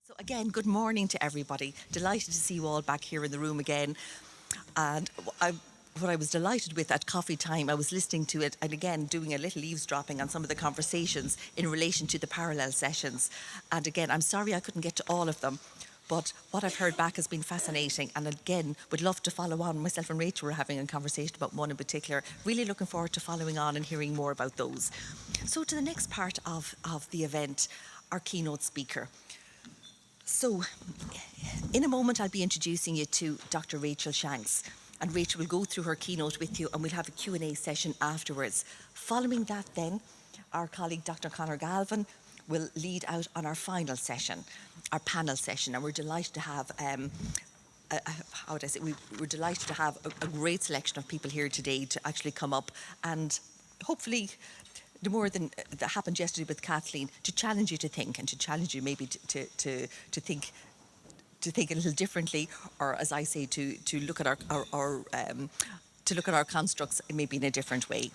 So again, good morning to everybody. Delighted to see you all back here in the room again. And what I was delighted with at coffee time, I was listening to it and again doing a little eavesdropping on some of the conversations in relation to the parallel sessions. And again, I'm sorry I couldn't get to all of them, but what I've heard back has been fascinating. And again, would love to follow on. Myself and Rachel were having a conversation about one in particular. Really looking forward to following on and hearing more about those. So to the next part of the event, our keynote speaker. So, in a moment I'll be introducing you to Dr. Rachel Shanks, and Rachel will go through her keynote with you and we'll have a Q&A session afterwards. Following that then, our colleague Dr. Conor Galvin will lead out on our final session, our panel session, and we're delighted to have we're delighted to have a great selection of people here today to actually come up and hopefully the more than that happened yesterday with Kathleen, to challenge you to think and to challenge you maybe to think a little differently, or as I say, to look at our constructs maybe in a different way.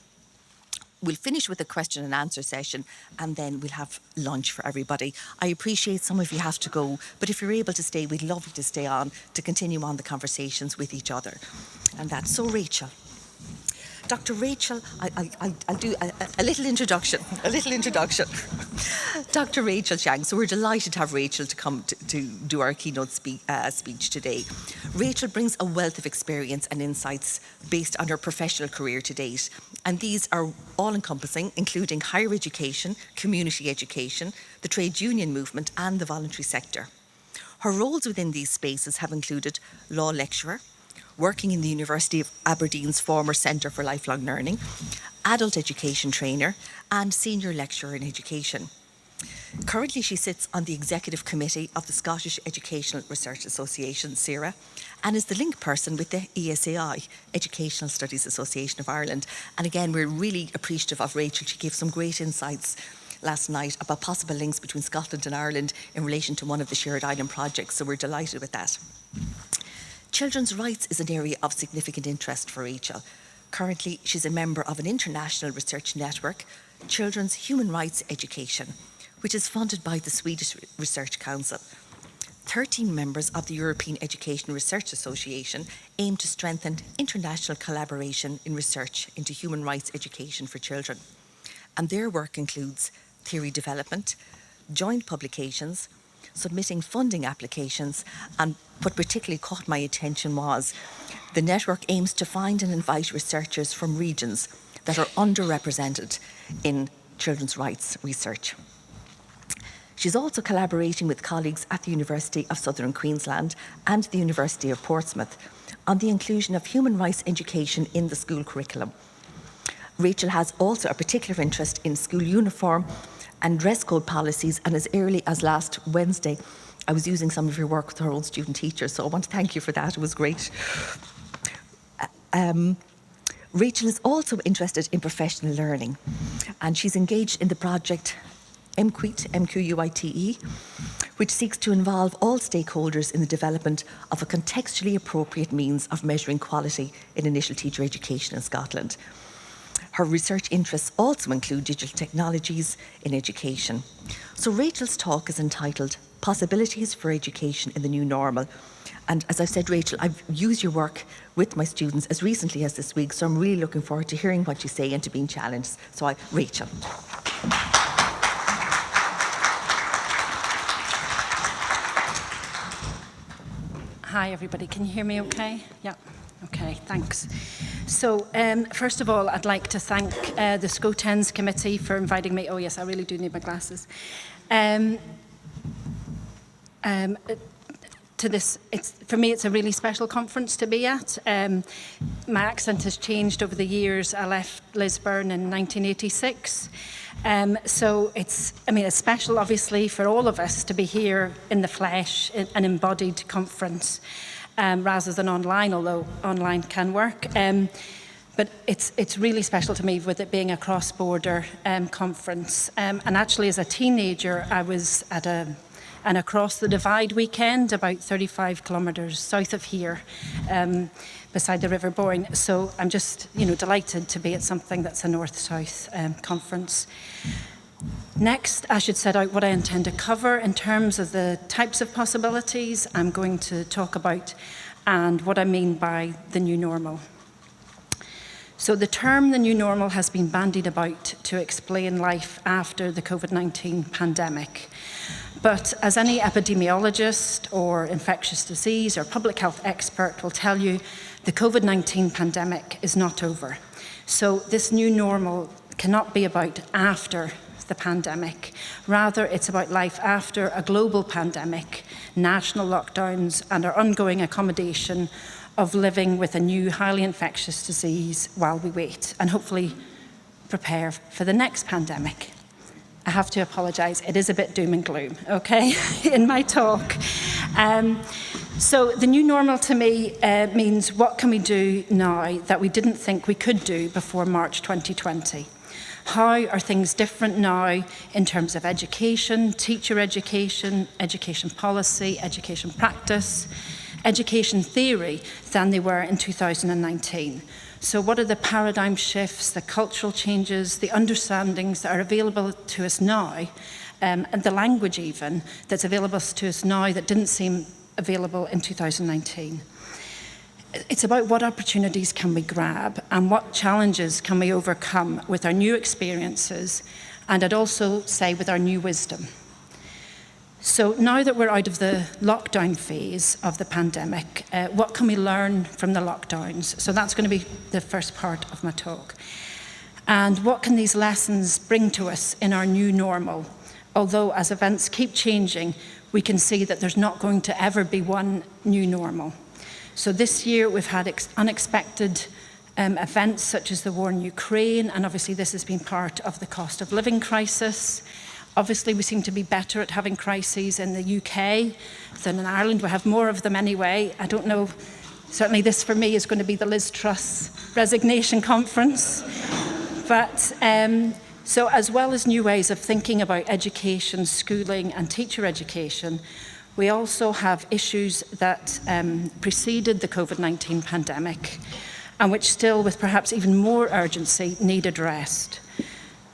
We'll finish with a question and answer session and then we'll have lunch for everybody. I appreciate some of you have to go, but if you're able to stay, we'd love you to stay on to continue on the conversations with each other. And that's so Rachel. Dr. Rachel, I'll do a little introduction. Dr. Rachel Shanks. So we're delighted to have Rachel to come to do our keynote speech today. Rachel brings a wealth of experience and insights based on her professional career to date. And these are all-encompassing, including higher education, community education, the trade union movement and the voluntary sector. Her roles within these spaces have included law lecturer, working in the University of Aberdeen's former Centre for Lifelong Learning, adult education trainer, and senior lecturer in education. Currently, she sits on the executive committee of the Scottish Educational Research Association, SERA, and is the link person with the ESAI, Educational Studies Association of Ireland. And again, we're really appreciative of Rachel. She gave some great insights last night about possible links between Scotland and Ireland in relation to one of the Shared Island projects, so we're delighted with that. Children's rights is an area of significant interest for Rachel. Currently, she's a member of an international research network, Children's Human Rights Education, which is funded by the Swedish Research Council. 13 members of the European Education Research Association aim to strengthen international collaboration in research into human rights education for children. And their work includes theory development, joint publications, submitting funding applications, and what particularly caught my attention was the network aims to find and invite researchers from regions that are underrepresented in children's rights research. She's also collaborating with colleagues at the University of Southern Queensland and the University of Portsmouth on the inclusion of human rights education in the school curriculum. Rachel has also a particular interest in school uniform and dress code policies, and as early as last Wednesday, I was using some of your work with her own student teachers, so I want to thank you for that. It was great. Rachel is also interested in professional learning, and she's engaged in the project MQUITE, MQUITE, which seeks to involve all stakeholders in the development of a contextually appropriate means of measuring quality in initial teacher education in Scotland. Her research interests also include digital technologies in education. So Rachel's talk is entitled Possibilities for Education in the New Normal. And as I've said, Rachel, I've used your work with my students as recently as this week, so I'm really looking forward to hearing what you say and to being challenged. So Rachel. Hi, everybody. Can you hear me okay? Yeah. Okay, thanks. So, first of all, I'd like to thank the SCoTENS committee for inviting me. Oh, yes, I really do need my glasses. To this, for me, it's a really special conference to be at. My accent has changed over the years. I left Lisburn in 1986. So it's special, obviously, for all of us to be here in the flesh, an embodied conference, rather than online, although online can work. But it's really special to me with it being a cross-border conference. And actually, as a teenager, I was at an Across the Divide weekend, about 35 kilometres south of here, beside the River Boyne. So I'm just, delighted to be at something that's a north-south conference. Next, I should set out what I intend to cover in terms of the types of possibilities I'm going to talk about and what I mean by the new normal. So the term the new normal has been bandied about to explain life after the COVID-19 pandemic. But as any epidemiologist or infectious disease or public health expert will tell you, the COVID-19 pandemic is not over. So this new normal cannot be about after the pandemic. Rather, it's about life after a global pandemic, national lockdowns, and our ongoing accommodation of living with a new highly infectious disease while we wait, and hopefully prepare for the next pandemic. I have to apologise, it is a bit doom and gloom, okay, in my talk. So the new normal to me means what can we do now that we didn't think we could do before March 2020? How are things different now in terms of education, teacher education, education policy, education practice, education theory than they were in 2019? So what are the paradigm shifts, the cultural changes, the understandings that are available to us now, and the language even that's available to us now that didn't seem available in 2019? It's about what opportunities can we grab and what challenges can we overcome with our new experiences, and I'd also say with our new wisdom. So now that we're out of the lockdown phase of the pandemic, what can we learn from the lockdowns? So that's going to be the first part of my talk. And what can these lessons bring to us in our new normal? Although as events keep changing, we can see that there's not going to ever be one new normal. So this year we've had unexpected events such as the war in Ukraine, and obviously this has been part of the cost of living crisis. Obviously we seem to be better at having crises in the UK than in Ireland. We have more of them anyway. I don't know, certainly this for me is going to be the Liz Truss resignation conference. But so as well as new ways of thinking about education, schooling and teacher education, we also have issues that preceded the COVID-19 pandemic and which still, with perhaps even more urgency, need addressed.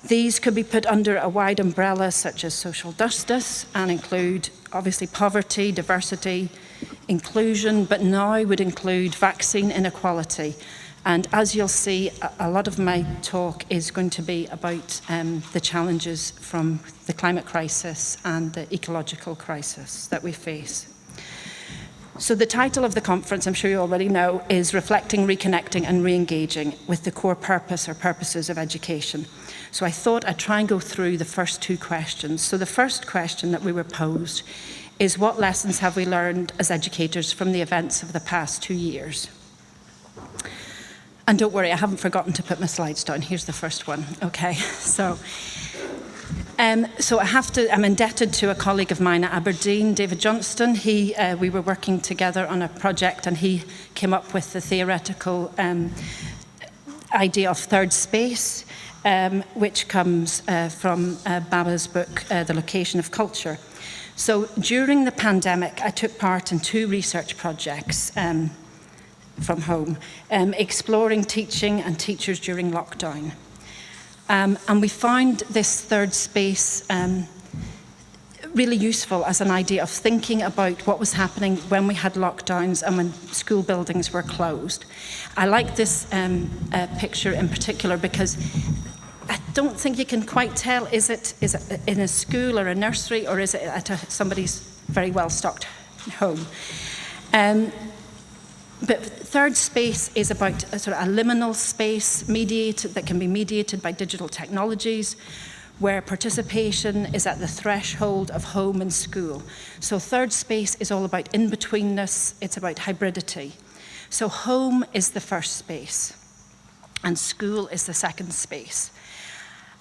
These could be put under a wide umbrella such as social justice and include obviously poverty, diversity, inclusion, but now would include vaccine inequality. And as you'll see, a lot of my talk is going to be about the challenges from the climate crisis and the ecological crisis that we face. So the title of the conference, I'm sure you already know, is Reflecting, Reconnecting and Re-engaging with the Core Purpose or Purposes of Education. So I thought I'd try and go through the first two questions. So the first question that we were posed is, what lessons have we learned as educators from the events of the past 2 years? And don't worry, I haven't forgotten to put my slides down. Here's the first one. Okay, so I'm indebted to a colleague of mine at Aberdeen, David Johnston. We were working together on a project and he came up with the theoretical idea of third space, which comes from Baba's book, The Location of Culture. So during the pandemic, I took part in 2 research projects from home, exploring teaching and teachers during lockdown. And we found this third space really useful as an idea of thinking about what was happening when we had lockdowns and when school buildings were closed. I like this picture in particular because I don't think you can quite tell, is it in a school or a nursery, or is it at somebody's very well-stocked home? But third space is about a sort of a liminal space that can be mediated by digital technologies, where participation is at the threshold of home and school. So third space is all about in-betweenness, it's about hybridity. So home is the first space, and school is the second space.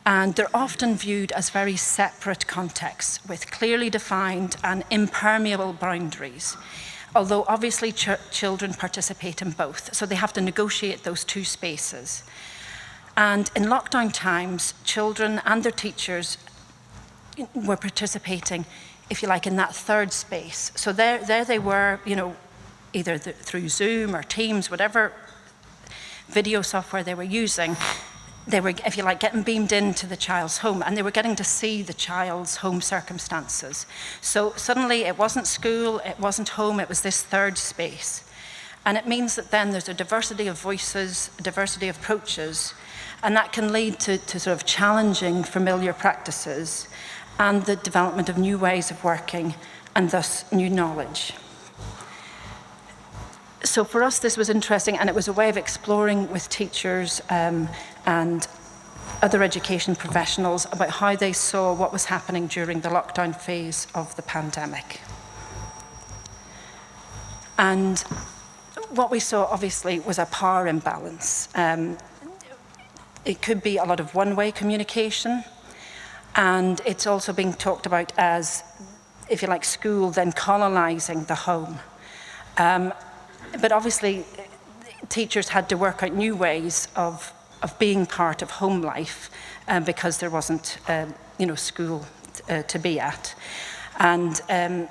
And they're often viewed as very separate contexts with clearly defined and impermeable boundaries. Although obviously children participate in both, so they have to negotiate those 2 spaces. And in lockdown times, children and their teachers were participating, if you like, in that third space. So there they were, either through Zoom or Teams, whatever video software they were using, they were, if you like, getting beamed into the child's home, and they were getting to see the child's home circumstances. So suddenly it wasn't school, it wasn't home, it was this third space. And it means that then there's a diversity of voices, a diversity of approaches, and that can lead to sort of challenging familiar practices and the development of new ways of working, and thus new knowledge. So for us, this was interesting, and it was a way of exploring with teachers and other education professionals about how they saw what was happening during the lockdown phase of the pandemic. And what we saw, obviously, was a power imbalance. It could be a lot of one-way communication, and it's also being talked about as, if you like, school then colonizing the home. But obviously, teachers had to work out new ways of being part of home life because there wasn't, school to be at. And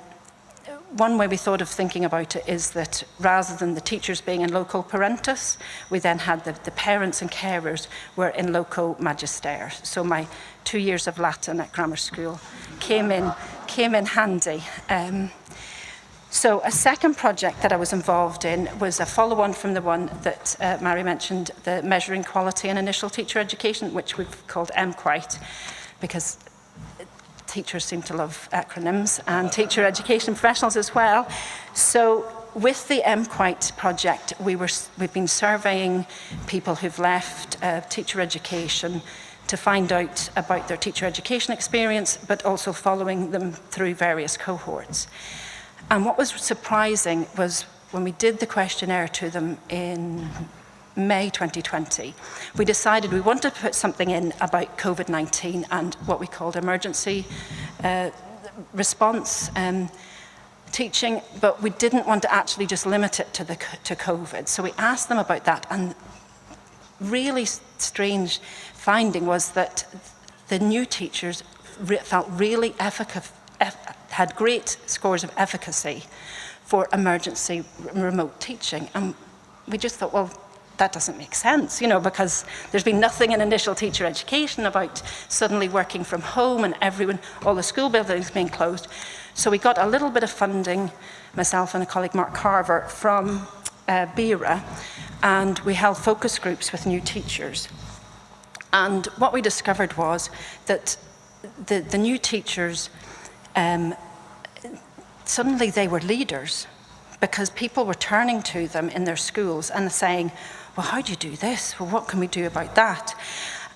one way we thought of thinking about it is that rather than the teachers being in loco parentis, we then had the parents and carers were in loco magister. So my 2 years of Latin at grammar school came in handy. So a second project that I was involved in was a follow-on from the one that Mary mentioned, the Measuring Quality in Initial Teacher Education, which we've called MQuite, because teachers seem to love acronyms, and teacher education professionals as well. So with the MQuite project, we've been surveying people who've left teacher education to find out about their teacher education experience, but also following them through various cohorts. And what was surprising was when we did the questionnaire to them in May 2020, we decided we wanted to put something in about COVID-19 and what we called emergency response teaching, but we didn't want to actually just limit it to COVID. So we asked them about that, and really strange finding was that the new teachers felt really had great scores of efficacy for emergency remote teaching. And we just thought, well, that doesn't make sense, because there's been nothing in initial teacher education about suddenly working from home and all the school buildings being closed. So we got a little bit of funding, myself and a colleague, Mark Carver, from BERA, and we held focus groups with new teachers. And what we discovered was that the new teachers, suddenly they were leaders, because people were turning to them in their schools and saying, well, how do you do this? Well, what can we do about that?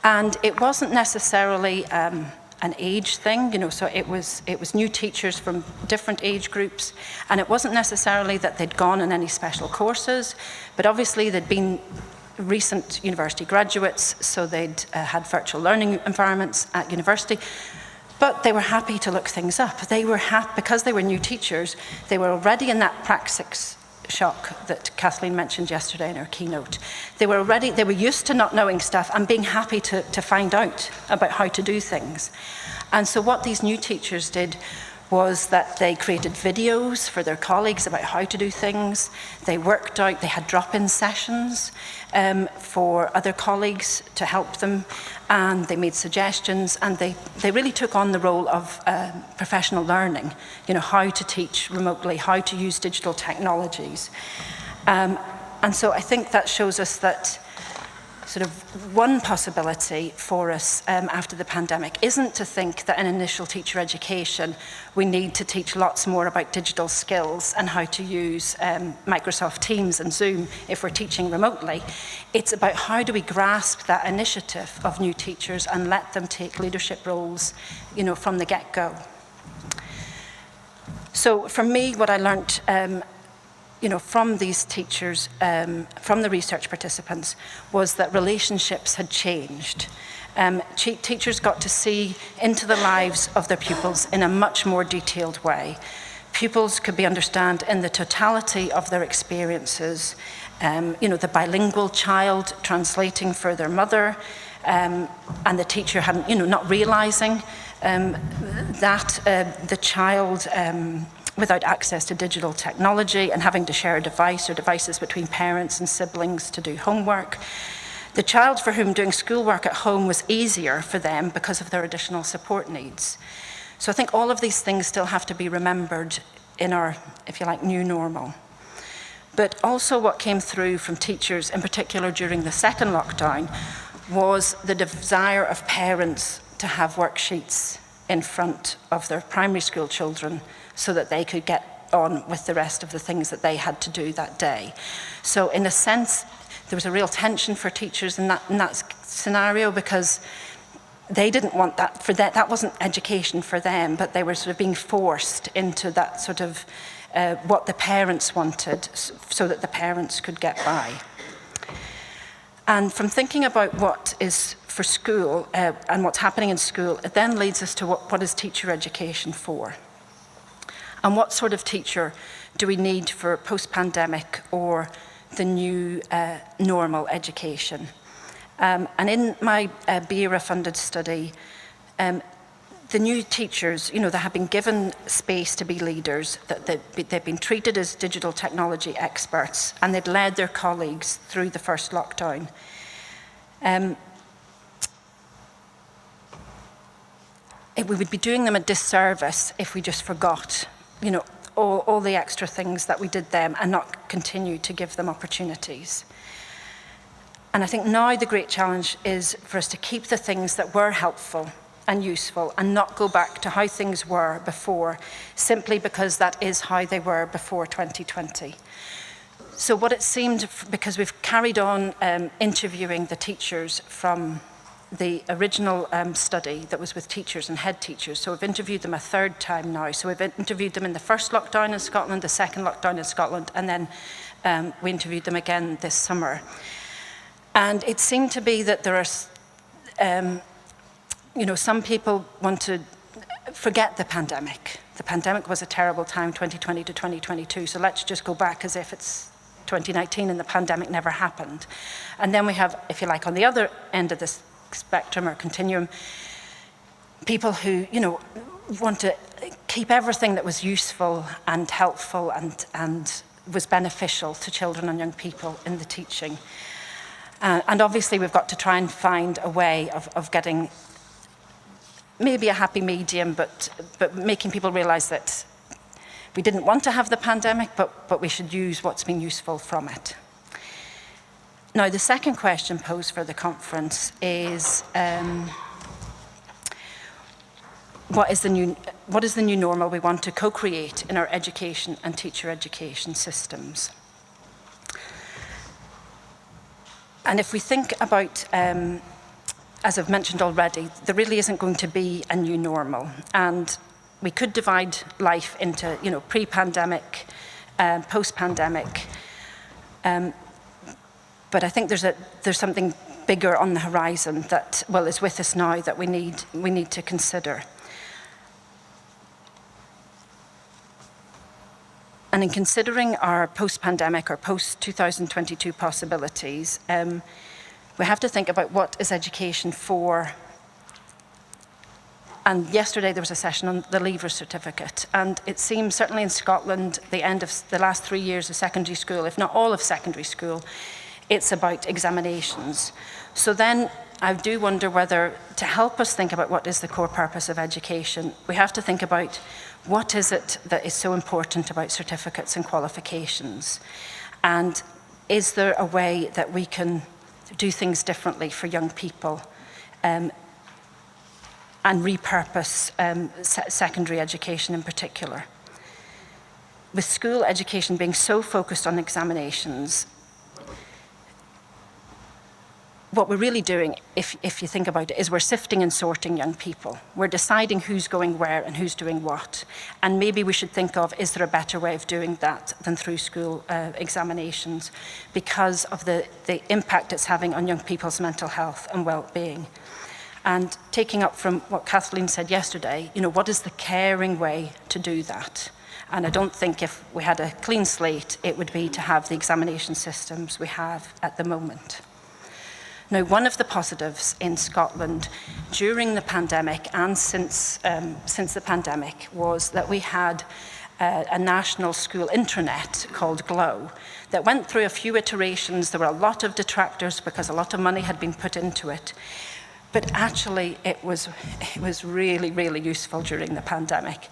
And it wasn't necessarily an age thing, so it was new teachers from different age groups, and it wasn't necessarily that they'd gone on any special courses, but obviously they'd been recent university graduates, so they'd had virtual learning environments at university. But they were happy to look things up. They were happy because they were new teachers. They were already in that praxis shock that Kathleen mentioned yesterday in her keynote. They were used to not knowing stuff and being happy to find out about how to do things. And so what these new teachers did was that they created videos for their colleagues about how to do things. They worked out, they had drop-in sessions for other colleagues to help them, and they made suggestions, and they really took on the role of professional learning, how to teach remotely, how to use digital technologies. And so I think that shows us that sort of one possibility for us after the pandemic isn't to think that in initial teacher education we need to teach lots more about digital skills and how to use Microsoft Teams and Zoom if we're teaching remotely. It's about how do we grasp that initiative of new teachers and let them take leadership roles, from the get-go. So for me, what I learned from these teachers, from the research participants, was that relationships had changed. Teachers got to see into the lives of their pupils in a much more detailed way. Pupils could be understood in the totality of their experiences. The bilingual child translating for their mother, and the teacher hadn't, not realizing that the child without access to digital technology and having to share a device or devices between parents and siblings to do homework. The child for whom doing schoolwork at home was easier for them because of their additional support needs. So I think all of these things still have to be remembered in our, if you like, new normal. But also what came through from teachers, in particular during the second lockdown, was the desire of parents to have worksheets in front of their primary school children so that they could get on with the rest of the things that they had to do that day. So in a sense, there was a real tension for teachers in that scenario, because they didn't want that for that. That wasn't education for them, but they were sort of being forced into that sort of what the parents wanted, so that the parents could get by. And from thinking about what is for school and what's happening in school, it then leads us to what is teacher education for? And what sort of teacher do we need for post-pandemic or the new normal education? And in my BERA-funded study, the new teachers, they have been given space to be leaders, that they've been treated as digital technology experts, and they'd led their colleagues through the first lockdown. We would be doing them a disservice if we just forgot, all the extra things that we did them and not continue to give them opportunities. And I think now the great challenge is for us to keep the things that were helpful and useful and not go back to how things were before, simply because that is how they were before 2020. So what it seemed, because we've carried on interviewing the teachers from the original study that was with teachers and head teachers, so we've interviewed them a third time now. So we've interviewed them in the first lockdown in Scotland, the second lockdown in Scotland, and then we interviewed them again this summer. And it seemed to be that there are, some people want to forget the pandemic. The pandemic was a terrible time, 2020 to 2022, so let's just go back as if it's 2019 and the pandemic never happened. And then we have, if you like, on the other end of this spectrum or continuum, people who, want to keep everything that was useful and helpful and was beneficial to children and young people in the teaching. And obviously we've got to try and find a way of getting maybe a happy medium, but making people realise that we didn't want to have the pandemic, but we should use what's been useful from it. Now, the second question posed for the conference is, what is the new normal we want to co-create in our education and teacher education systems? And if we think about, as I've mentioned already, there really isn't going to be a new normal. And we could divide life into, pre-pandemic, post-pandemic. But I think there's something bigger on the horizon that, is with us now that we need to consider. And in considering our post-pandemic or post-2022 possibilities, we have to think about what is education for. And yesterday there was a session on the Leaver Certificate, and it seems, certainly in Scotland, the end of the last 3 years of secondary school, if not all of secondary school, it's about examinations. So then I do wonder whether, to help us think about what is the core purpose of education, we have to think about what is it that is so important about certificates and qualifications? And is there a way that we can do things differently for young people and repurpose secondary education in particular? With school education being so focused on examinations, what we're really doing, if you think about it, is we're sifting and sorting young people. We're deciding who's going where and who's doing what. And maybe we should think of, is there a better way of doing that than through school examinations, because of the impact it's having on young people's mental health and well-being. And taking up from what Kathleen said yesterday, what is the caring way to do that? And I don't think if we had a clean slate, it would be to have the examination systems we have at the moment. Now, one of the positives in Scotland during the pandemic and since the pandemic was that we had a national school intranet called Glow that went through a few iterations. There were a lot of detractors because a lot of money had been put into it. But actually, it was really, really useful during the pandemic.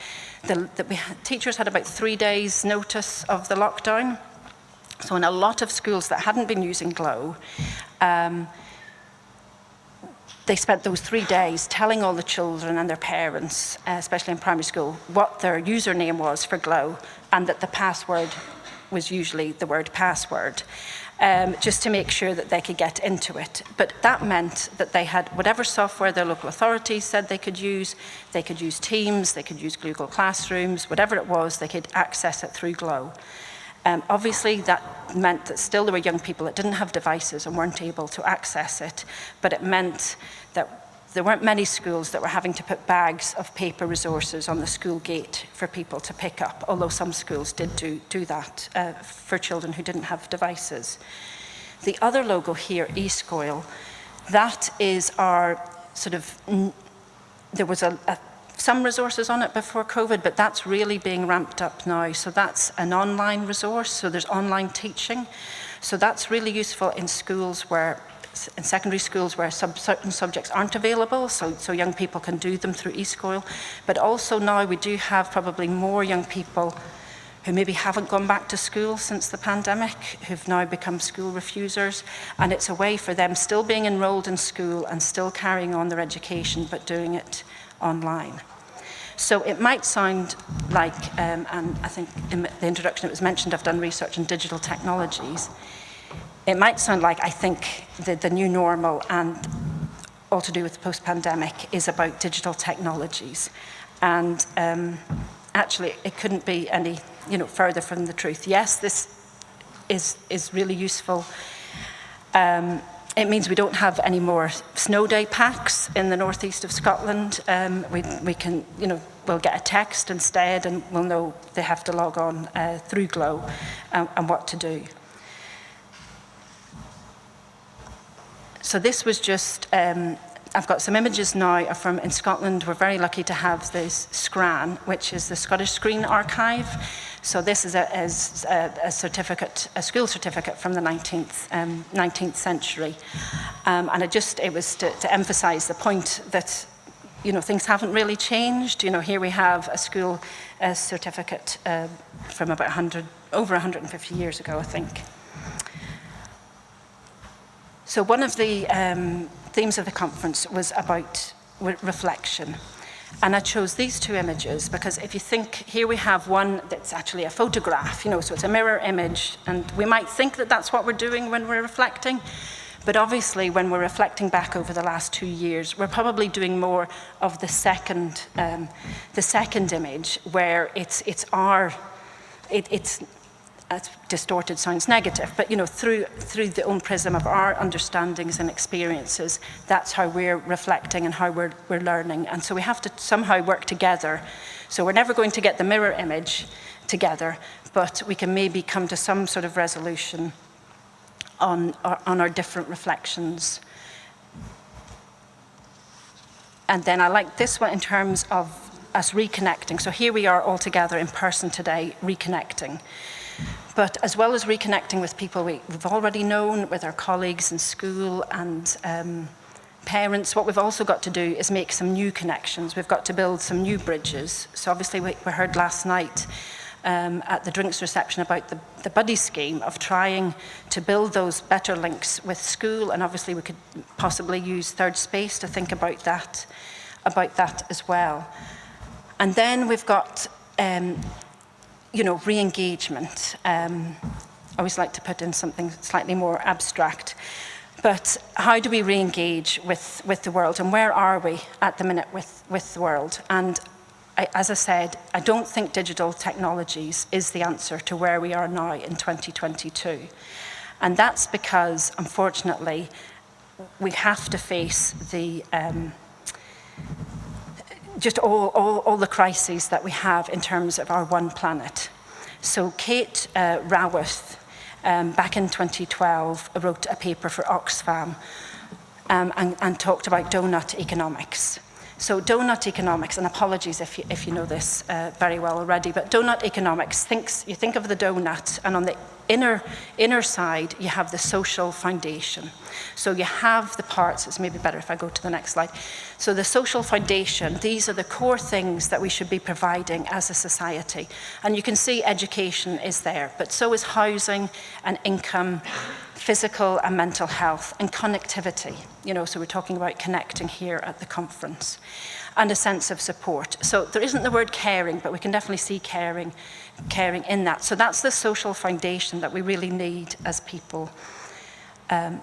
Teachers had about 3 days' notice of the lockdown. So in a lot of schools that hadn't been using Glow, they spent those 3 days telling all the children and their parents, especially in primary school, what their username was for Glow, and that the password was usually the word password, just to make sure that they could get into it. But that meant that they had whatever software their local authorities said they could use Teams, they could use Google Classrooms, whatever it was, they could access it through Glow. Obviously, that meant that still there were young people that didn't have devices and weren't able to access it, but it meant that there weren't many schools that were having to put bags of paper resources on the school gate for people to pick up, although some schools did do that for children who didn't have devices. The other logo here, SCoTENS, that is our sort of, there was some resources on it before COVID, but that's really being ramped up now. So that's an online resource, so there's online teaching. So that's really useful in schools in secondary schools where certain subjects aren't available, so young people can do them through SCoTENS. But also now we do have probably more young people who maybe haven't gone back to school since the pandemic, who've now become school refusers, and it's a way for them still being enrolled in school and still carrying on their education, but doing it online. So it might sound like, and I think in the introduction it was mentioned, I've done research in digital technologies. It might sound like I think the new normal and all to do with post-pandemic is about digital technologies. And actually, it couldn't be any further from the truth. Yes, this is really useful. It means we don't have any more snow day packs in the northeast of Scotland. We can, we'll get a text instead, and we'll know they have to log on through Glow and what to do. So this was just, I've got some images now from in Scotland. We're very lucky to have this SCRAN, which is the Scottish Screen Archive. So this is a certificate, a school certificate from the 19th century. And it was to emphasize the point that, things haven't really changed. Here we have a school certificate from about over 150 years ago, I think. So one of the themes of the conference was about reflection. And I chose these two images because if you think, here we have one that's actually a photograph, so it's a mirror image, and we might think that that's what we're doing when we're reflecting. But obviously, when we're reflecting back over the last 2 years, we're probably doing more of the second image, where it's distorted sounds negative, but through the own prism of our understandings and experiences, that's how we're reflecting and how we're learning. And so we have to somehow work together. So we're never going to get the mirror image together, but we can maybe come to some sort of resolution on our different reflections. And then I like this one in terms of us reconnecting. So here we are all together in person today, reconnecting. But as well as reconnecting with people we've already known, with our colleagues in school and parents, what we've also got to do is make some new connections. We've got to build some new bridges. So obviously we heard last night at the drinks reception about the buddy scheme of trying to build those better links with school, and obviously we could possibly use Third Space to think about that as well. And then we've got re-engagement. I always like to put in something slightly more abstract. But how do we re-engage with the world, and where are we at the minute with the world? And as I said, I don't think digital technologies is the answer to where we are now in 2022. And that's because, unfortunately, we have to face the just all the crises that we have in terms of our one planet. So Kate Raworth, back in 2012, wrote a paper for Oxfam and talked about Doughnut economics. So doughnut economics, and apologies if you know this very well already, but doughnut economics, you think of the doughnut, and on the inner side, you have the social foundation. So you have the parts, it's maybe better if I go to the next slide. So the social foundation, these are the core things that we should be providing as a society. And you can see education is there, but so is housing and income, physical and mental health, and connectivity. So we're talking about connecting here at the conference, and a sense of support. So there isn't the word caring, but we can definitely see caring in that. So that's the social foundation that we really need as people. But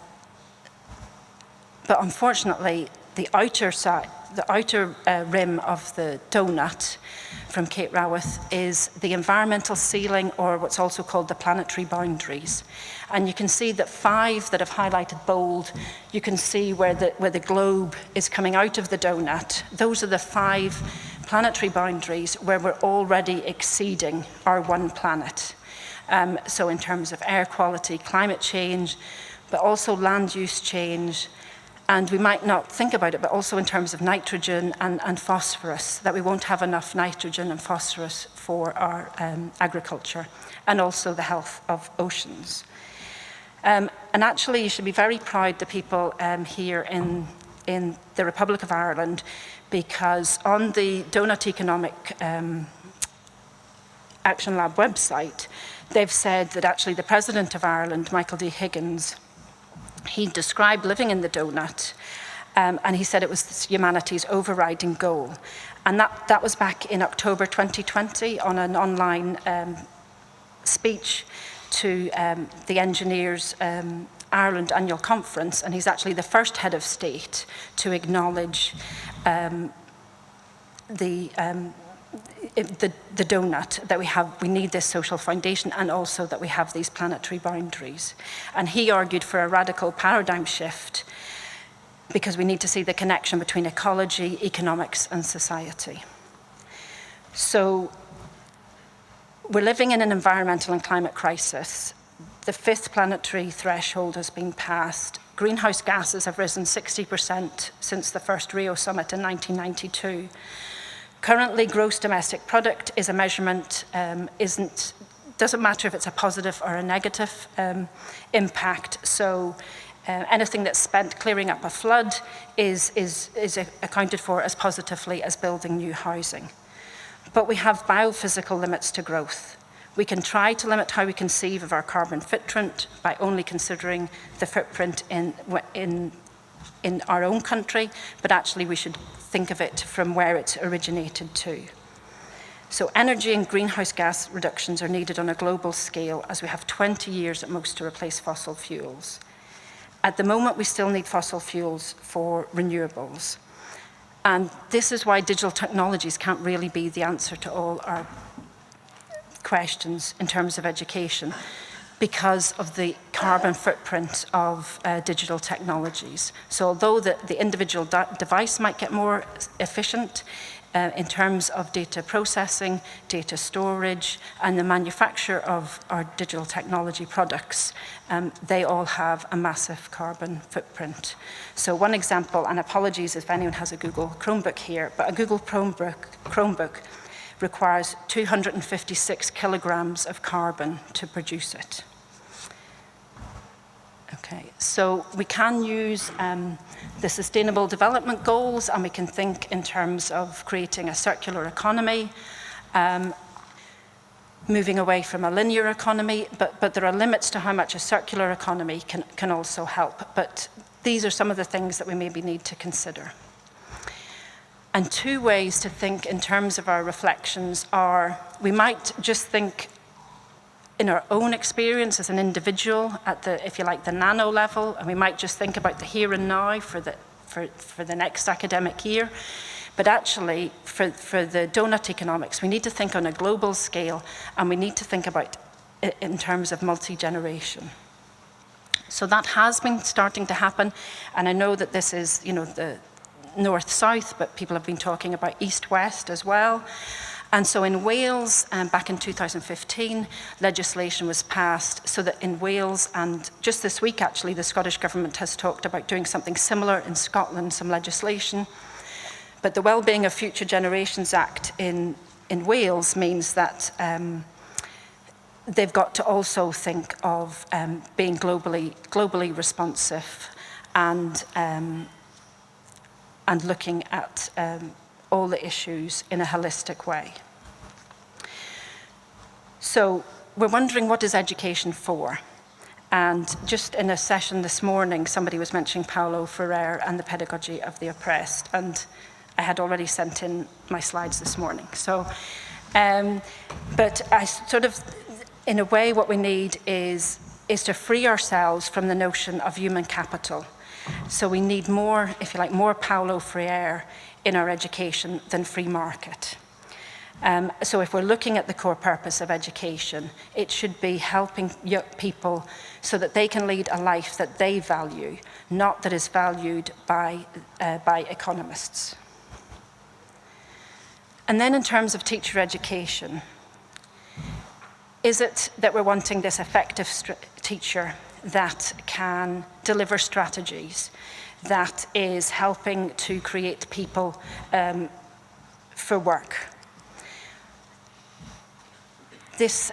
unfortunately, the outer rim of the doughnut from Kate Raworth is the environmental ceiling, or what's also called the planetary boundaries. And you can see that 5 that I've highlighted bold, you can see where the globe is coming out of the doughnut. Those are the 5 planetary boundaries where we're already exceeding our one planet. So in terms of air quality, climate change, but also land use change, and we might not think about it, but also in terms of nitrogen and phosphorus, that we won't have enough nitrogen and phosphorus for our agriculture, and also the health of oceans. And actually, you should be very proud, the people here in the Republic of Ireland, because on the Doughnut Economic Action Lab website, they've said that actually the President of Ireland, Michael D. Higgins, he described living in the doughnut, and he said it was humanity's overriding goal. And that was back in October 2020 on an online speech to the Engineers Ireland Annual Conference, and he's actually the first head of state to acknowledge the doughnut, that we need this social foundation, and also that we have these planetary boundaries. And he argued for a radical paradigm shift, because we need to see the connection between ecology, economics, and society. So we're living in an environmental and climate crisis. The 5th planetary threshold has been passed. Greenhouse gases have risen 60% since the first Rio summit in 1992. Currently, gross domestic product is a measurement, doesn't matter if it's a positive or a negative impact. So anything that's spent clearing up a flood is accounted for as positively as building new housing. But we have biophysical limits to growth. We can try to limit how we conceive of our carbon footprint by only considering the footprint in our own country, but actually we should think of it from where it's originated to. So energy and greenhouse gas reductions are needed on a global scale, as we have 20 years at most to replace fossil fuels. At the moment, we still need fossil fuels for renewables. And this is why digital technologies can't really be the answer to all our questions in terms of education, because of the carbon footprint of digital technologies. So although the individual device might get more efficient in terms of data processing, data storage, and the manufacture of our digital technology products, they all have a massive carbon footprint. So one example, and apologies if anyone has a Google Chromebook here, but a Google Chromebook requires 256 kilograms of carbon to produce it. Okay, so we can use the Sustainable Development Goals, and we can think in terms of creating a circular economy, moving away from a linear economy, but there are limits to how much a circular economy can also help. But these are some of the things that we maybe need to consider. And 2 ways to think in terms of our reflections are, we might just think in our own experience as an individual at the, if you like, the nano level, and we might just think about the here and now for the next academic year. But actually, for the doughnut economics, we need to think on a global scale, and we need to think about it in terms of multi-generation. So that has been starting to happen, and I know that this is, the north-south, but people have been talking about east-west as well. And so in Wales, back in 2015, legislation was passed so that in Wales, and just this week actually, the Scottish Government has talked about doing something similar in Scotland, some legislation, But the Wellbeing of Future Generations Act in Wales means that they've got to also think of being globally responsive and looking at all the issues in a holistic way. So we're wondering, what is education for? And just in a session this morning, somebody was mentioning Paulo Freire and the pedagogy of the oppressed, and I had already sent in my slides this morning. So, but I sort of, in a way, what we need is to free ourselves from the notion of human capital. So we need more, if you like, more Paulo Freire in our education than free market. So if we're looking at the core purpose of education, it should be helping young people so that they can lead a life that they value, not that is valued by economists. And then in terms of teacher education, is it that we're wanting this effective teacher that can deliver strategies, that is helping to create people for work? This,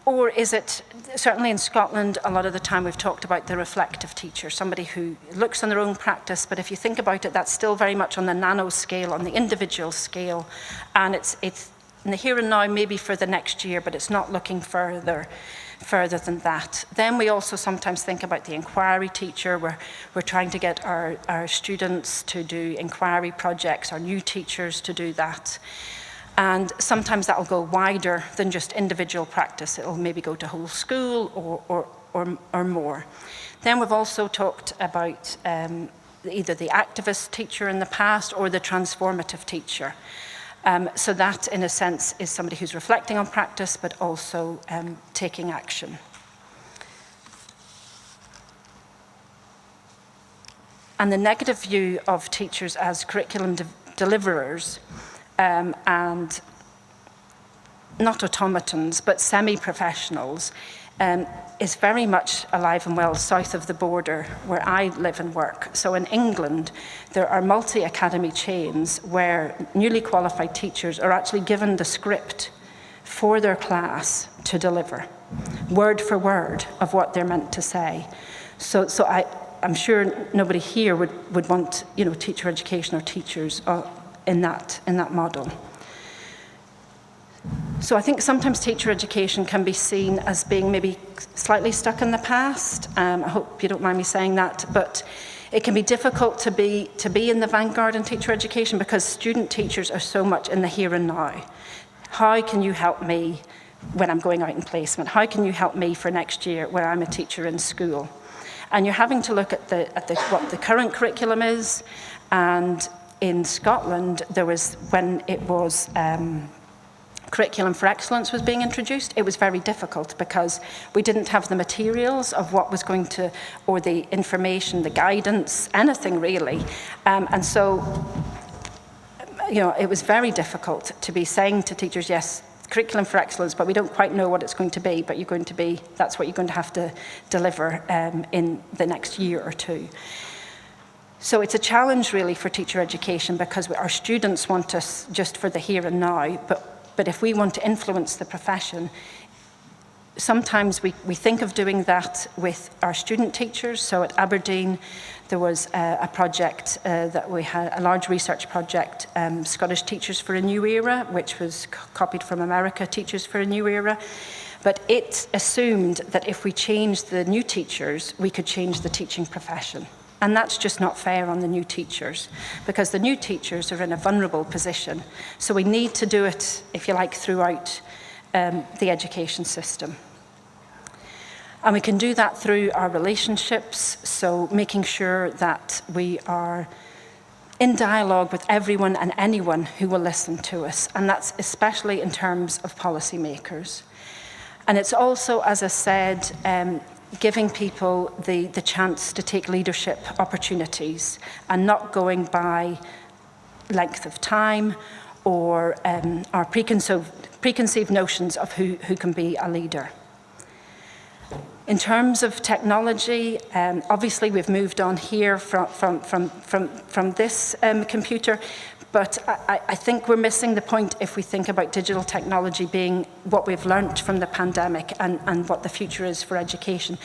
or is it, certainly in Scotland, a lot of the time we've talked about the reflective teacher, somebody who looks on their own practice, but if you think about it, that's still very much on the nano scale, on the individual scale, and it's in the here and now, maybe for the next year, but it's not looking further than that. Then we also sometimes think about the inquiry teacher, where we're trying to get our students to do inquiry projects, our new teachers to do that. And sometimes that will go wider than just individual practice. It will maybe go to whole school or more. Then we've also talked about either the activist teacher in the past or the transformative teacher. So that, in a sense, is somebody who's reflecting on practice, but also taking action. And the negative view of teachers as curriculum deliverers, and not automatons, but semi-professionals, is very much alive and well south of the border where I live and work. So in England, there are multi-academy chains where newly qualified teachers are actually given the script for their class to deliver, word for word of what they're meant to say. So I'm sure nobody here would want, teacher education or teachers in that model. So I think sometimes teacher education can be seen as being maybe slightly stuck in the past. I hope you don't mind me saying that, but it can be difficult to be in the vanguard in teacher education because student teachers are so much in the here and now. How can you help me when I'm going out in placement? How can you help me for next year when I'm a teacher in school? And you're having to look at what the current curriculum is. And in Scotland, there was, when it was Curriculum for Excellence was being introduced, it was very difficult because we didn't have the materials of what was going to, or the information, the guidance, anything really. And so, it was very difficult to be saying to teachers, yes, Curriculum for Excellence, but we don't quite know what it's going to be, but that's what you're going to have to deliver in the next year or two. So it's a challenge really for teacher education because our students want us just for the here and now, but if we want to influence the profession, sometimes we think of doing that with our student teachers. So at Aberdeen, there was a project that we had, a large research project, Scottish Teachers for a New Era, which was copied from America, Teachers for a New Era. But it assumed that if we changed the new teachers, we could change the teaching profession. And that's just not fair on the new teachers, because the new teachers are in a vulnerable position. So we need to do it, if you like, throughout the education system. And we can do that through our relationships, so making sure that we are in dialogue with everyone and anyone who will listen to us, and that's especially in terms of policymakers. And it's also, as I said, giving people the chance to take leadership opportunities and not going by length of time or our preconceived notions of who can be a leader. In terms of technology, obviously we've moved on here from this computer, But I think we're missing the point if we think about digital technology being what we've learnt from the pandemic and what the future is for education.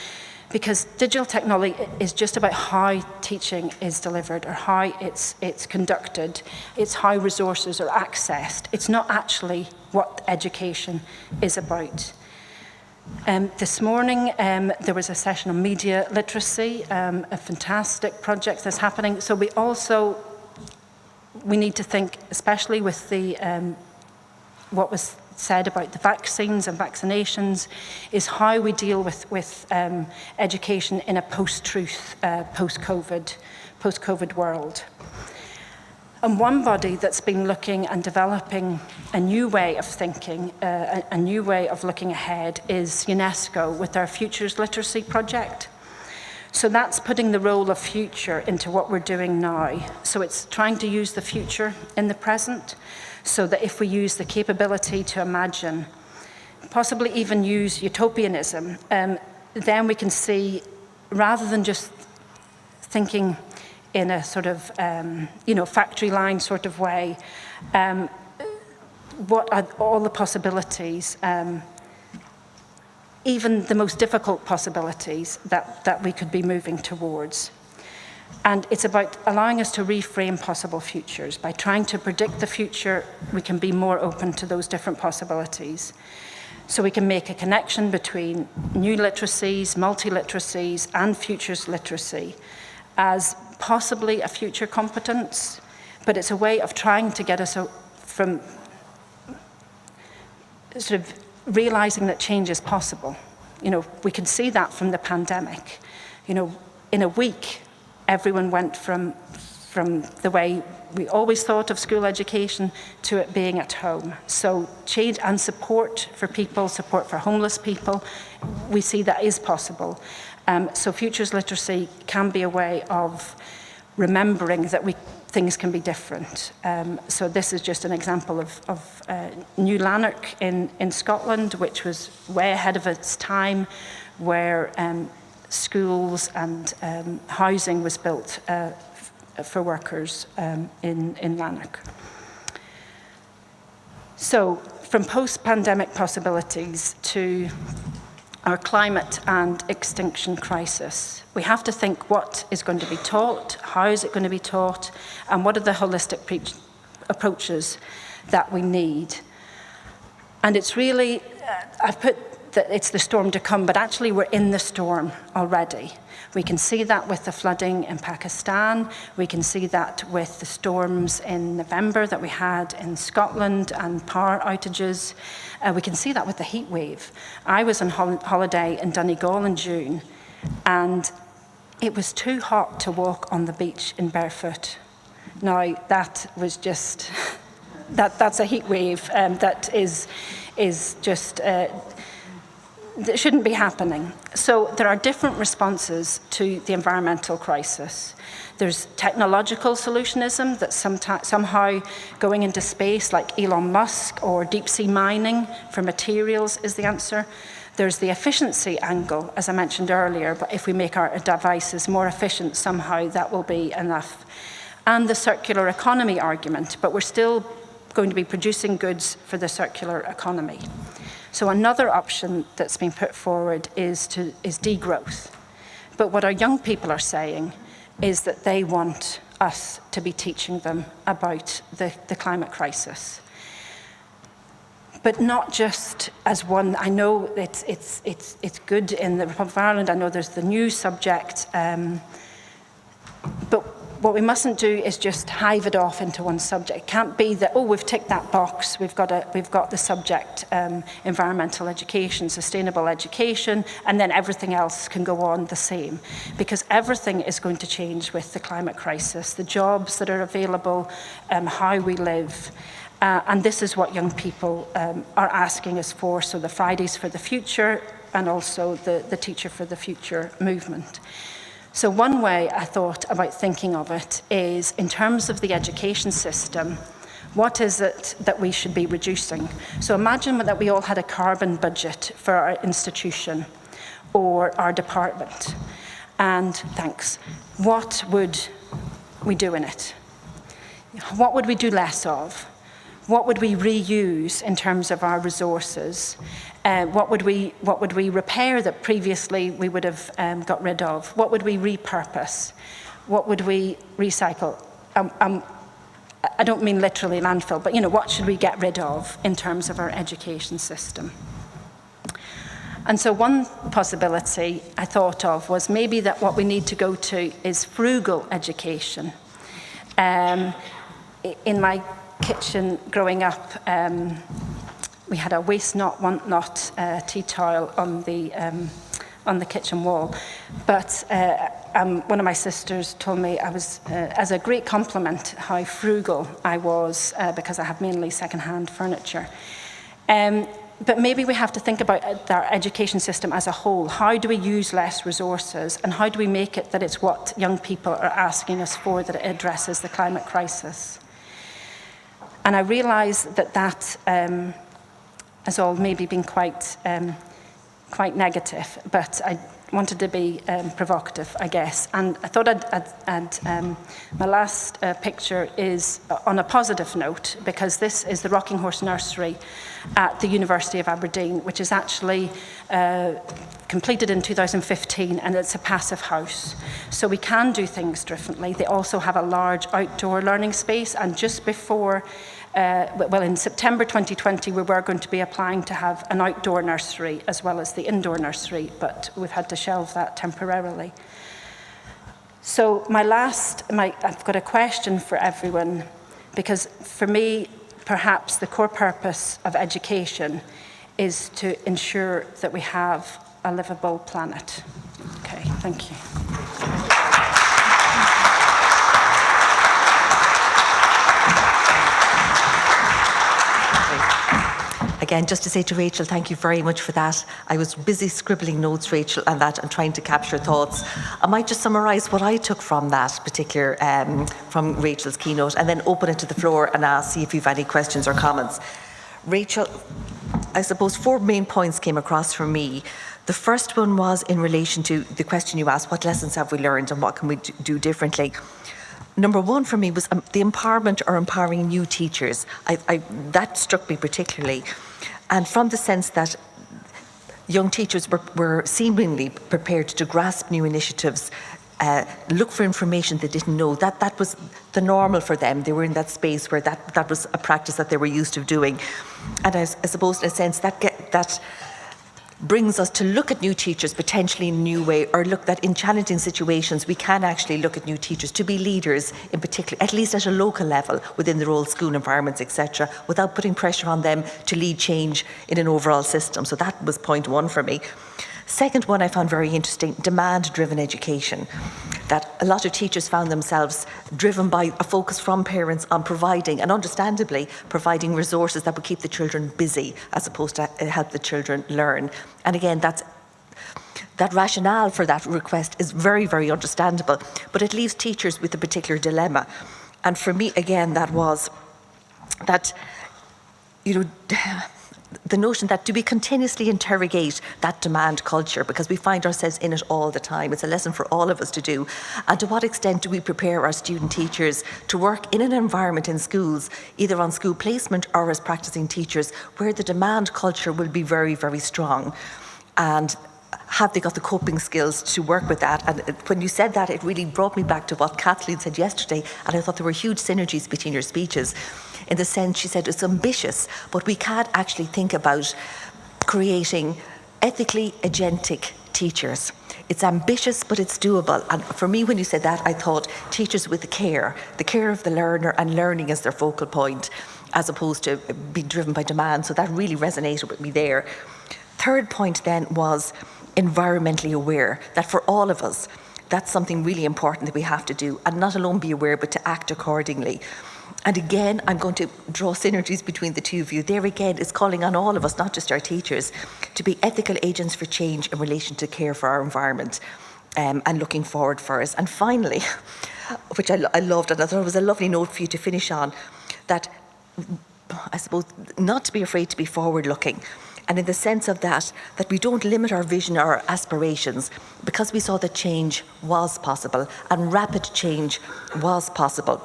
Because digital technology is just about how teaching is delivered or how it's conducted. It's how resources are accessed. It's not actually what education is about. This morning, there was a session on media literacy, a fantastic project that's happening. So we need to think, especially with the what was said about the vaccines and vaccinations, is how we deal with education in a post-truth, post-COVID world. And one body that's been looking and developing a new way of thinking, a new way of looking ahead, is UNESCO with their Futures Literacy project. So that's putting the role of future into what we're doing now. So it's trying to use the future in the present, so that if we use the capability to imagine, possibly even use utopianism, then we can see, rather than just thinking in a sort of, factory line sort of way, what are all the possibilities, even the most difficult possibilities that we could be moving towards. And it's about allowing us to reframe possible futures. By trying to predict the future, we can be more open to those different possibilities. So we can make a connection between new literacies, multi-literacies, and futures literacy as possibly a future competence, but it's a way of trying to get us from sort of realizing that change is possible. We can see that from the pandemic. In a week, everyone went from the way we always thought of school education to it being at home. So change and support for people, support for homeless people, we see that is possible. So futures literacy can be a way of remembering that things can be different. So this is just an example of New Lanark in Scotland, which was way ahead of its time, where schools and housing was built for workers in Lanark. So from post-pandemic possibilities to our climate and extinction crisis, we have to think what is going to be taught, how is it going to be taught, and what are the holistic approaches that we need. And it's really, I've put that it's the storm to come, but actually we're in the storm already. We can see that with the flooding in Pakistan. We can see that with the storms in November that we had in Scotland and power outages. We can see that with the heat wave. I was on holiday in Donegal in June, and it was too hot to walk on the beach in barefoot. Now, that was just, that's a heat wave that is just, that shouldn't be happening. So there are different responses to the environmental crisis. There's technological solutionism, that's somehow going into space, like Elon Musk, or deep sea mining for materials is the answer. There's the efficiency angle, as I mentioned earlier, but if we make our devices more efficient, somehow that will be enough. And the circular economy argument, but we're still going to be producing goods for the circular economy. So another option that's been put forward is degrowth. But what our young people are saying is that they want us to be teaching them about the climate crisis. But not just as one. I know it's good in the Republic of Ireland. I know there's the new subject. But what we mustn't do is just hive it off into one subject. It can't be that, oh, we've ticked that box, we've got the subject, environmental education, sustainable education, and then everything else can go on the same. Because everything is going to change with the climate crisis, the jobs that are available, how we live. And this is what young people are asking us for. So the Fridays for the Future, and also the Teacher for the Future movement. So one way I thought about thinking of it is, in terms of the education system, what is it that we should be reducing? So imagine that we all had a carbon budget for our institution or our department. And thanks. What would we do in it? what would we do less of? What would we reuse in terms of our resources? What would we repair that previously we would have got rid of? What would we repurpose? What would we recycle? I don't mean literally landfill, but what should we get rid of in terms of our education system? And so one possibility I thought of was maybe that what we need to go to is frugal education. In my kitchen growing up, we had a waste not, want not tea towel on the kitchen wall. But one of my sisters told me I was, as a great compliment, how frugal I was because I have mainly second-hand furniture. But maybe we have to think about our education system as a whole. How do we use less resources, and how do we make it that it's what young people are asking us for, that it addresses the climate crisis? And I realise that has all maybe been quite negative, but I wanted to be provocative, I guess. And I thought my last picture is on a positive note, because this is the Rocking Horse Nursery at the University of Aberdeen, which is actually completed in 2015, and it's a passive house. So we can do things differently. They also have a large outdoor learning space, and just before in September 2020, we were going to be applying to have an outdoor nursery as well as the indoor nursery, but we've had to shelve that temporarily. So I've got a question for everyone, because for me, perhaps the core purpose of education is to ensure that we have a livable planet. Okay, thank you. Again, just to say to Rachel, thank you very much for that. I was busy scribbling notes, Rachel, and that, and trying to capture thoughts. I might just summarise what I took from that particular, from Rachel's keynote, and then open it to the floor and see if you've any questions or comments. Rachel, I suppose 4 main points came across for me. The first one was in relation to the question you asked, what lessons have we learned and what can we do differently? Number 1 for me was the empowerment or empowering new teachers. That struck me particularly. And from the sense that young teachers were seemingly prepared to grasp new initiatives, look for information they didn't know, that was the normal for them. They were in that space where that was a practice that they were used to doing. And I suppose in a sense that brings us to look at new teachers potentially in a new way, or look that in challenging situations we can actually look at new teachers to be leaders in particular, at least at a local level within their own school environments, etc., without putting pressure on them to lead change in an overall system. So that was point 1 for me. Second one I found very interesting, demand-driven education. That a lot of teachers found themselves driven by a focus from parents on providing, and understandably, providing resources that would keep the children busy as opposed to help the children learn. And again, that rationale for that request is very, very understandable, but it leaves teachers with a particular dilemma. And for me, again, that was that, the notion that do we continuously interrogate that demand culture, because we find ourselves in it all the time. It's a lesson for all of us to do. And to what extent do we prepare our student teachers to work in an environment in schools, either on school placement or as practicing teachers, where the demand culture will be very, very strong? And have they got the coping skills to work with that? And when you said that, it really brought me back to what Kathleen said yesterday, and I thought there were huge synergies between your speeches. In the sense, she said, it's ambitious, but we can't actually think about creating ethically agentic teachers. It's ambitious, but it's doable. And for me, when you said that, I thought teachers with the care of the learner, and learning as their focal point, as opposed to being driven by demand. So that really resonated with me there. Third point then was environmentally aware, that for all of us, that's something really important that we have to do, and not alone be aware, but to act accordingly. And again, I'm going to draw synergies between the two of you. There again is calling on all of us, not just our teachers, to be ethical agents for change in relation to care for our environment, and looking forward for us. And finally, which I loved, and I thought it was a lovely note for you to finish on, that I suppose not to be afraid to be forward-looking. And in the sense of that we don't limit our vision or our aspirations, because we saw that change was possible and rapid change was possible.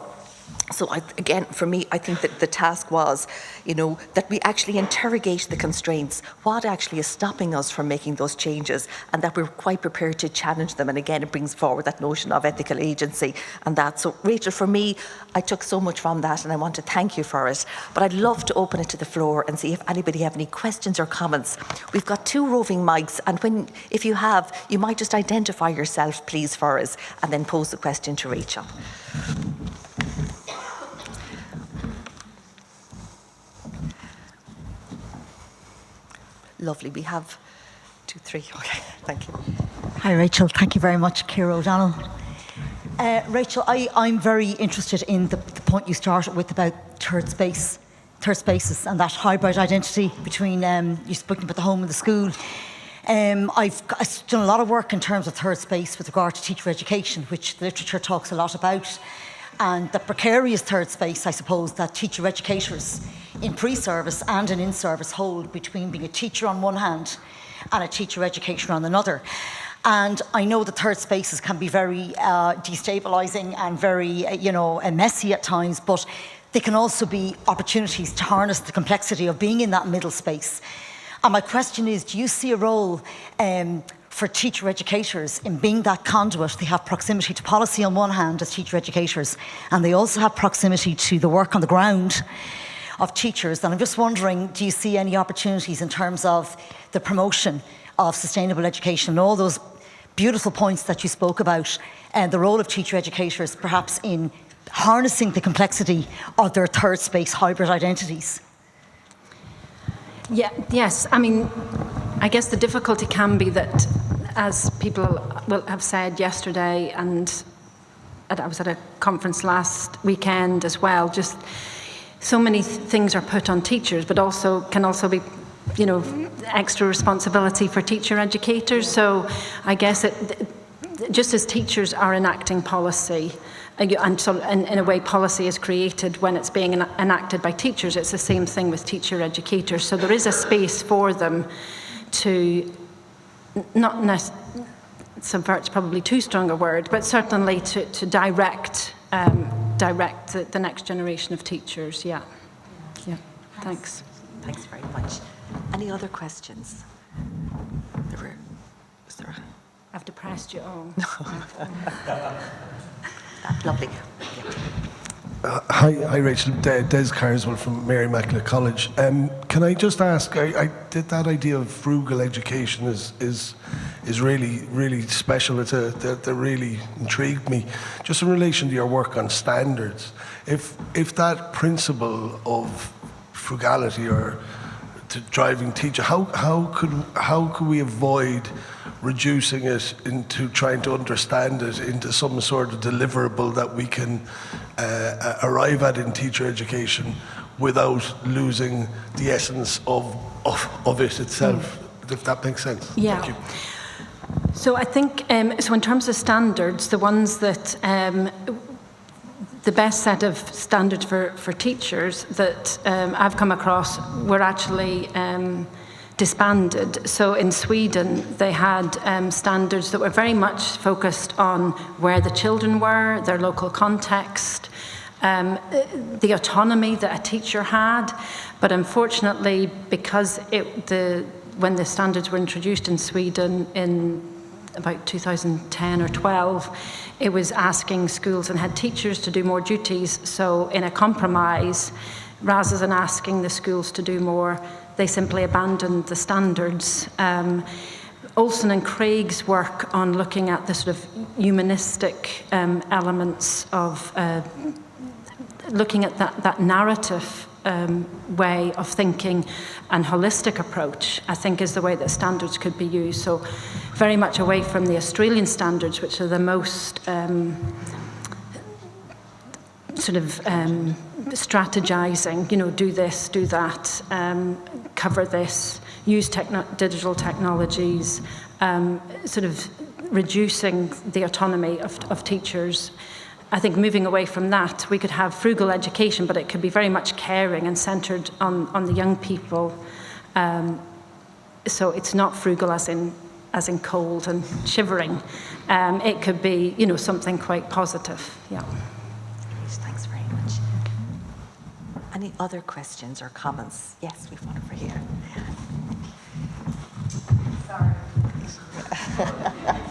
So again, for me, I think that the task was, that we actually interrogate the constraints, what actually is stopping us from making those changes, and that we're quite prepared to challenge them. And again, it brings forward that notion of ethical agency and that. So Rachel, for me, I took so much from that, and I want to thank you for it. But I'd love to open it to the floor and see if anybody have any questions or comments. We've got 2 roving mics, and if you have, you might just identify yourself, please, for us, and then pose the question to Rachel. Lovely. We have 2, 3. Okay, thank you. Hi, Rachel. Thank you very much, Ciara O'Donnell. Rachel, I'm very interested in the point you started with about third spaces and that hybrid identity between, you spoke about the home and the school. I've done a lot of work in terms of third space with regard to teacher education, which the literature talks a lot about. And the precarious third space, I suppose, that teacher educators in pre-service and in service hold between being a teacher on one hand and a teacher educator on another. And I know that third spaces can be very destabilising and very, messy at times, but they can also be opportunities to harness the complexity of being in that middle space. And my question is, do you see a role for teacher educators in being that conduit? They have proximity to policy on one hand as teacher educators, and they also have proximity to the work on the ground of teachers. And I'm just wondering, do you see any opportunities in terms of the promotion of sustainable education and all those beautiful points that you spoke about, and the role of teacher educators perhaps in harnessing the complexity of their third space hybrid identities? Yes. I mean, I guess the difficulty can be that, as people will have said yesterday, and I was at a conference last weekend as well, just so many things are put on teachers, but can also be, extra responsibility for teacher educators. So I guess just as teachers are enacting policy, and so in a way policy is created when it's being enacted by teachers, it's the same thing with teacher educators. So there is a space for them to subvert's probably too strong a word, but certainly to direct the next generation of teachers. Yeah. Thanks. Thanks very much. Any other questions? Was there? I've depressed you all. Lovely. Hi, Rachel. Des Carswell from Mary Immaculate College. Can I just ask? I did that idea of frugal education is really, really special. That really intrigued me. Just in relation to your work on standards, if that principle of frugality or to driving teacher, how could we avoid reducing it into trying to understand it into some sort of deliverable that we can arrive at in teacher education without losing the essence of it itself, if that makes sense? Yeah. Thank you. So I think, so in terms of standards, the ones that, the best set of standards for teachers that I've come across were actually disbanded. So in Sweden, they had standards that were very much focused on where the children were, their local context, the autonomy that a teacher had. But unfortunately, because when the standards were introduced in Sweden in about 2010 or 12, it was asking schools and head teachers to do more duties. So in a compromise, rather than asking the schools to do more, they simply abandoned the standards. Olson and Craig's work on looking at the sort of humanistic elements of looking at that narrative way of thinking and holistic approach, I think, is the way that standards could be used. So very much away from the Australian standards, which are the most strategizing, do this, do that, cover this, use digital technologies, sort of reducing the autonomy of teachers. I think moving away from that, we could have frugal education, but it could be very much caring and centred on the young people. So it's not frugal as in cold and shivering. It could be, something quite positive. Yeah. Thanks very much. Any other questions or comments? Yes, we've one over here. Sorry.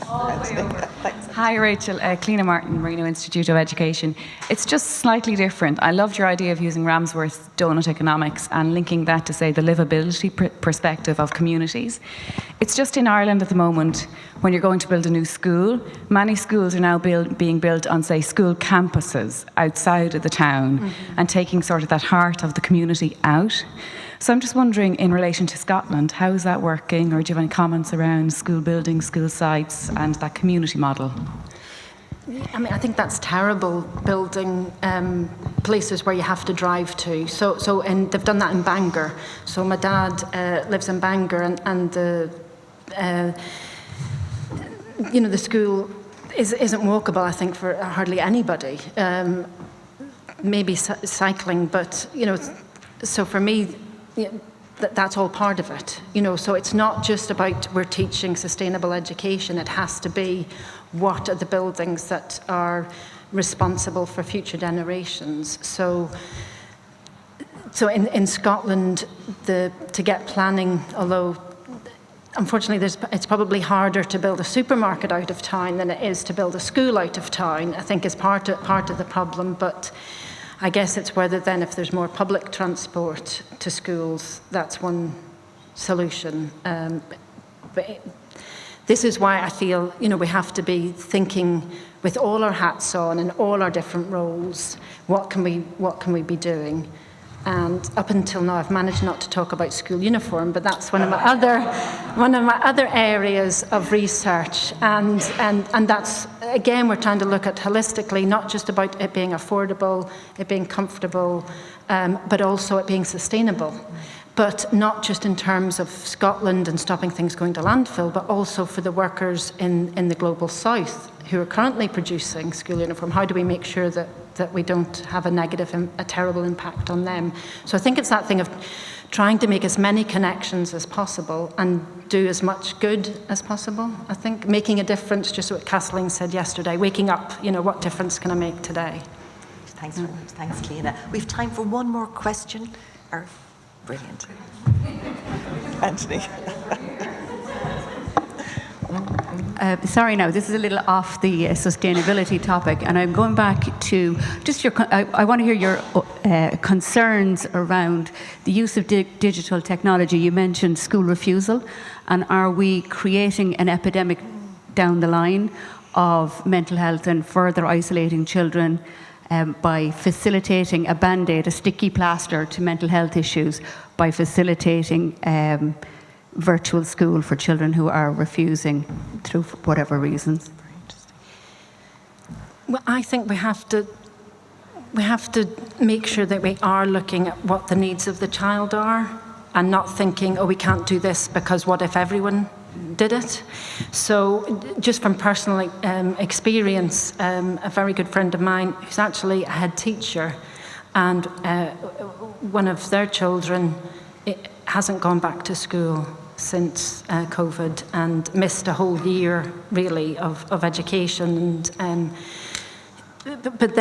All the way over. Hi, Rachel. Cliona Martin, Marino Institute of Education. It's just slightly different. I loved your idea of using Ramsworth's Doughnut economics and linking that to, say, the livability perspective of communities. It's just in Ireland at the moment, when you're going to build a new school, many schools are now being built on, say, school campuses outside of the town and taking sort of that heart of the community out. So I'm just wondering, in relation to Scotland, how is that working, or do you have any comments around school buildings, school sites, and that community model? I mean, I think that's terrible, building places where you have to drive to. And they've done that in Bangor. So my dad lives in Bangor, and the the school isn't walkable, I think, for hardly anybody. Maybe cycling, but so for me, that's all part of it. So it's not just about we're teaching sustainable education. It has to be, what are the buildings that are responsible for future generations. So in Scotland, to get planning, although unfortunately it's probably harder to build a supermarket out of town than it is to build a school out of town, I think is part of the problem. But I guess it's whether then, if there's more public transport to schools, that's one solution. But this is why I feel, we have to be thinking with all our hats on and all our different roles, what can we be doing? And up until now, I've managed not to talk about school uniform, but that's one of my other areas of research. And that's, again, we're trying to look at holistically, not just about it being affordable, it being comfortable, but also it being sustainable. But not just in terms of Scotland and stopping things going to landfill, but also for the workers in the global south who are currently producing school uniform. How do we make sure that we don't have a terrible impact on them? So I think it's that thing of trying to make as many connections as possible and do as much good as possible. I think making a difference, just what Kathleen said yesterday, waking up, what difference can I make today? Thanks very much. Thanks, Cliona. We've time for one more question. Brilliant. Anthony. Sorry now, this is a little off the sustainability topic, and I'm going back to just I want to hear your concerns around the use of digital technology. You mentioned school refusal, and are we creating an epidemic down the line of mental health and further isolating children by facilitating a band-aid, a sticky plaster to mental health issues, by facilitating virtual school for children who are refusing through whatever reasons? Well, I think we have to make sure that we are looking at what the needs of the child are, and not thinking, we can't do this because what if everyone did it? So just from personal experience, a very good friend of mine who's actually a head teacher, and one of their children hasn't gone back to school since COVID, and missed a whole year really of education. And but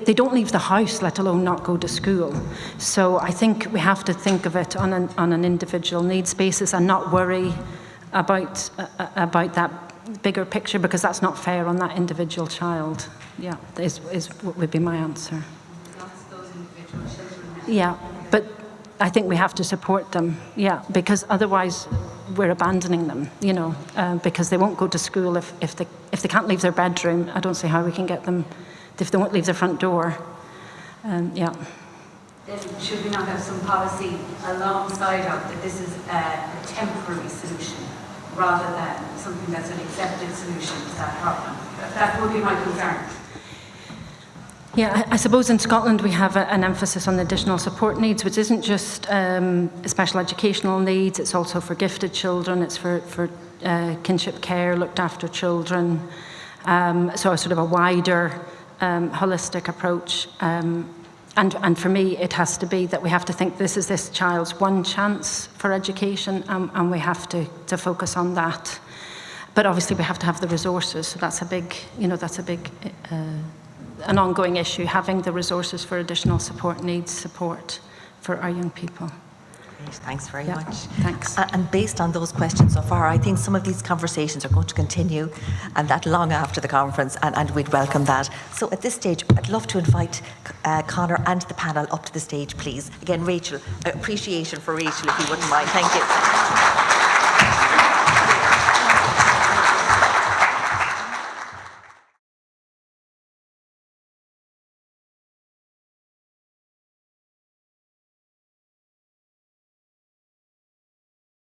they don't leave the house, let alone not go to school. So I think we have to think of it on an individual needs basis, and not worry about that bigger picture, because that's not fair on that individual child. Yeah, is what would be my answer. Those individual children. Yeah, but I think we have to support them, because otherwise we're abandoning them, because they won't go to school if they can't leave their bedroom. I don't see how we can get them, if they won't leave their front door. Then should we not have some policy alongside of that this is a temporary solution rather than something that's an accepted solution to that problem? That would be my concern. Yeah, I suppose in Scotland we have an emphasis on additional support needs, which isn't just special educational needs, it's also for gifted children, it's for kinship care, looked after children, so sort of a wider holistic approach. And for me, it has to be that we have to think this is this child's one chance for education, and we have to focus on that. But obviously we have to have the resources, so that's a big an ongoing issue, having the resources for additional support needs support for our young people. Great, thanks very Yeah, much. thanks. And based on those questions so far, I think some of these conversations are going to continue, and that long after the conference, and we'd welcome that. So at this stage, I'd love to invite Conor and the panel up to the stage, please. Again, Rachel, appreciation for Rachel, if you wouldn't mind. Thank you.